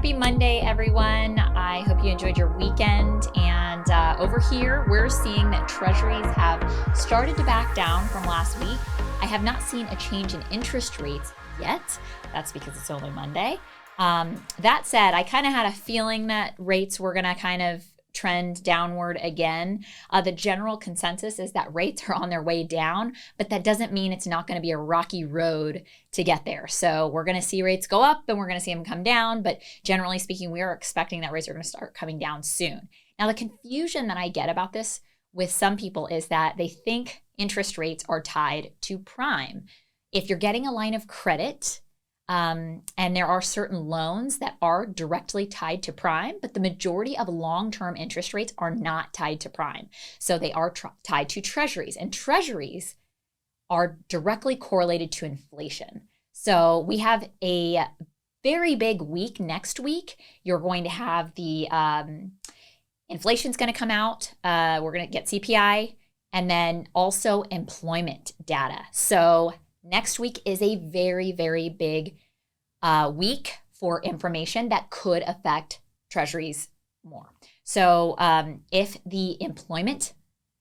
Happy Monday, everyone. I hope you enjoyed your weekend. And over here, we're seeing that treasuries have started to back down from last week. I have not seen a change in interest rates yet. That's because it's only Monday. That said, I kind of had a feeling that rates were going to kind of trend downward again. The general consensus is that rates are on their way down, but that doesn't mean it's not going to be a rocky road to get there. So we're going to see rates go up and we're going to see them come down, but generally speaking, we are expecting that rates are going to start coming down soon. Now, the confusion that I get about this with some people is that they think interest rates are tied to prime. If you're getting a line of credit, and there are certain loans that are directly tied to prime, but the majority of long-term interest rates are not tied to prime. So they are tied to treasuries, and treasuries are directly correlated to inflation. So we have a very big week next week. You're going to have the inflation's going to come out. We're going to get CPI and then also employment data. So next week is a very, very big week for information that could affect treasuries more. So if the employment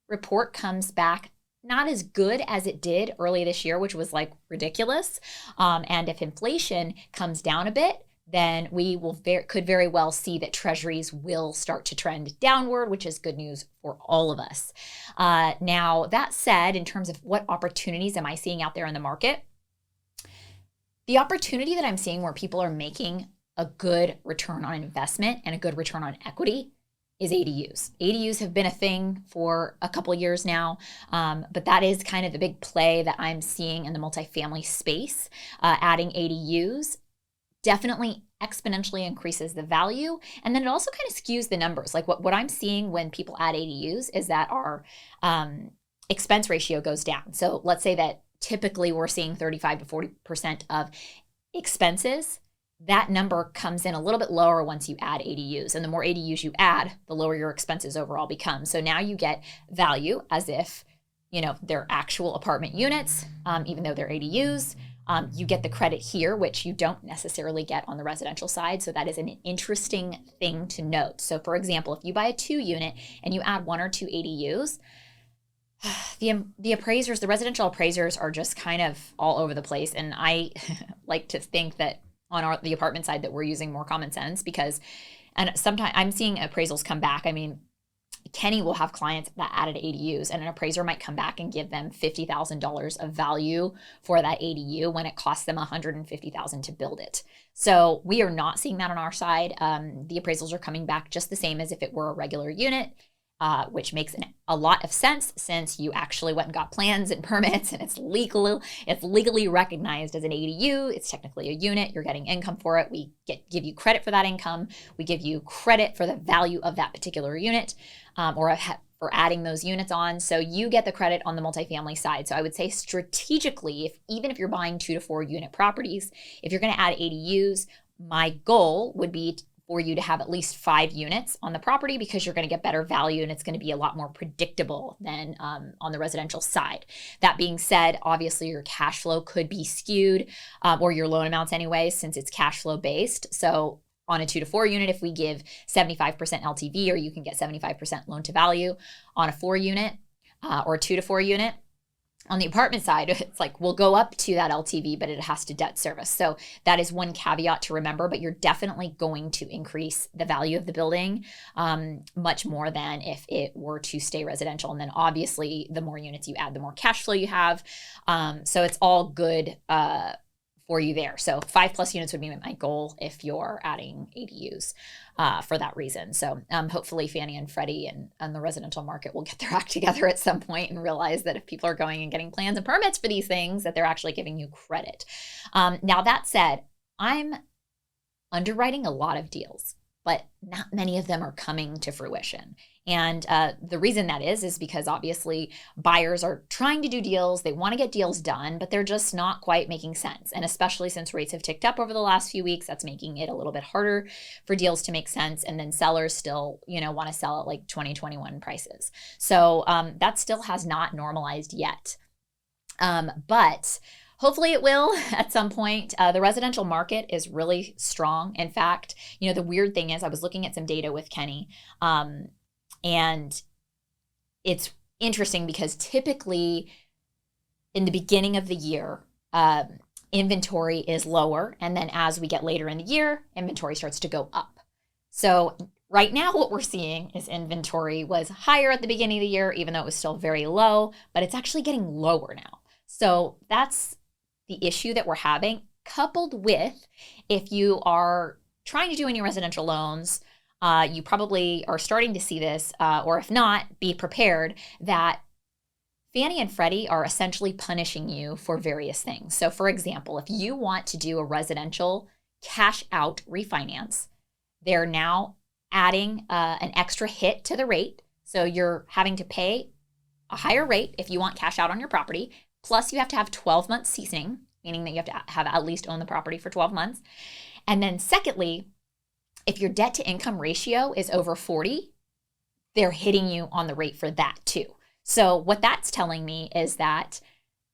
report comes back not as good as it did early this year, which was like ridiculous, and if inflation comes down a bit, then we will could very well see that treasuries will start to trend downward, which is good news for all of us. Now, that said, in terms of what opportunities am I seeing out there in the market, the opportunity that I'm seeing where people are making a good return on investment and a good return on equity is ADUs. ADUs have been a thing for a couple years now, but that is kind of the big play that I'm seeing in the multifamily space. Adding ADUs definitely exponentially increases the value. And then it also kind of skews the numbers. Like what I'm seeing when people add ADUs is that our expense ratio goes down. So let's say that typically we're seeing 35 to 40% of expenses. That number comes in a little bit lower once you add ADUs. And the more ADUs you add, the lower your expenses overall become. So now you get value as if, they're actual apartment units, even though they're ADUs. You get the credit here, which you don't necessarily get on the residential side. So that is an interesting thing to note. So for example, if you buy a 2-unit and you add 1 or 2 ADUs, the appraisers, the residential appraisers are just kind of all over the place. And I like to think that on the apartment side that we're using more common sense and sometimes I'm seeing appraisals come back. I mean, Kenny will have clients that added ADUs and an appraiser might come back and give them $50,000 of value for that ADU when it costs them $150,000 to build it. So we are not seeing that on our side. The appraisals are coming back just the same as if it were a regular unit. Which makes a lot of sense since you actually went and got plans and permits and it's legally recognized as an ADU. It's technically a unit. You're getting income for it. We give you credit for that income. We give you credit for the value of that particular unit for adding those units on. So you get the credit on the multifamily side. So I would say strategically, even if you're buying 2 to 4 unit properties, if you're going to add ADUs, my goal would be for you to have at least 5 units on the property because you're going to get better value and it's going to be a lot more predictable than on the residential side. That being said, obviously your cash flow could be skewed or your loan amounts anyway, since it's cash flow based. So on a 2 to 4 unit, if we give 75% LTV, or you can get 75% loan to value on a 4 unit or a 2 to 4 unit, on the apartment side, it's like we'll go up to that LTV, but it has to debt service. So that is one caveat to remember, but you're definitely going to increase the value of the building much more than if it were to stay residential. And then obviously the more units you add, the more cash flow you have. So it's all good for you there. So 5+ units would be my goal if you're adding ADUs for that reason. So hopefully Fanny and Freddie and the residential market will get their act together at some point and realize that if people are going and getting plans and permits for these things, that they're actually giving you credit. Now that said, I'm underwriting a lot of deals, but not many of them are coming to fruition. And the reason that is because obviously buyers are trying to do deals. They want to get deals done, but they're just not quite making sense. And especially since rates have ticked up over the last few weeks, that's making it a little bit harder for deals to make sense. And then sellers still, want to sell at like 2021 prices. So that still has not normalized yet. But hopefully it will at some point. The residential market is really strong. In fact, the weird thing is I was looking at some data with Kenny, and it's interesting because typically in the beginning of the year, inventory is lower. And then as we get later in the year, inventory starts to go up. So right now what we're seeing is inventory was higher at the beginning of the year, even though it was still very low, but it's actually getting lower now. So that's the issue that we're having, coupled with if you are trying to do any residential loans, you probably are starting to see this, or if not, be prepared that Fanny and Freddie are essentially punishing you for various things. So for example, if you want to do a residential cash out refinance, they're now adding an extra hit to the rate. So you're having to pay a higher rate if you want cash out on your property. Plus you have to have 12 months ceasing, meaning that you have to have at least owned the property for 12 months. And then secondly, if your debt to income ratio is over 40, they're hitting you on the rate for that too. So what that's telling me is that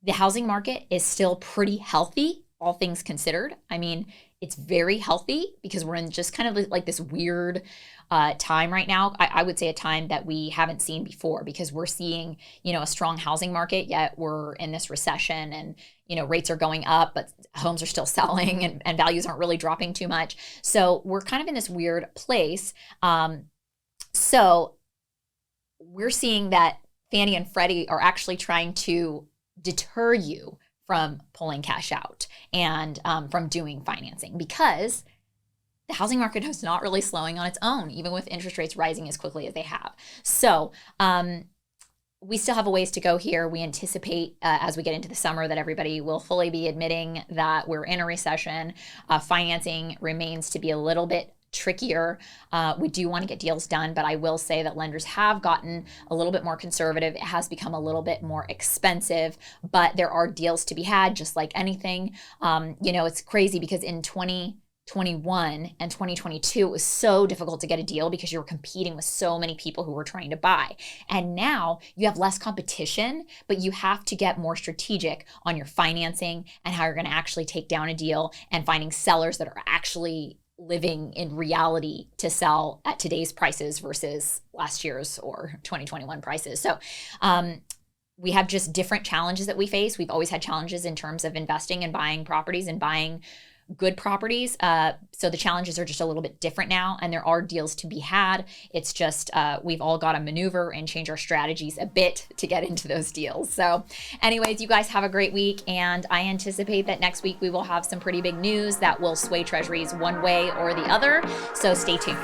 the housing market is still pretty healthy, all things considered. I mean, it's very healthy because we're in just kind of like this weird time right now. I would say a time that we haven't seen before because we're seeing, a strong housing market, yet we're in this recession and, rates are going up, but homes are still selling and values aren't really dropping too much. So we're kind of in this weird place. So we're seeing that Fannie and Freddie are actually trying to deter you from pulling cash out and from doing financing because the housing market is not really slowing on its own, even with interest rates rising as quickly as they have. So we still have a ways to go here. We anticipate as we get into the summer that everybody will fully be admitting that we're in a recession. Financing remains to be a little bit trickier. We do want to get deals done, but I will say that lenders have gotten a little bit more conservative. It has become a little bit more expensive, but there are deals to be had just like anything. It's crazy because in 2021 and 2022, it was so difficult to get a deal because you were competing with so many people who were trying to buy. And now you have less competition, but you have to get more strategic on your financing and how you're going to actually take down a deal and finding sellers that are actually living in reality to sell at today's prices versus last year's or 2021 prices. So we have just different challenges that we face. We've always had challenges in terms of investing and buying properties and buying good properties. So the challenges are just a little bit different now, and there are deals to be had. It's just we've all got to maneuver and change our strategies a bit to get into those deals. So anyways, you guys have a great week, and I anticipate that next week we will have some pretty big news that will sway treasuries one way or the other. So stay tuned.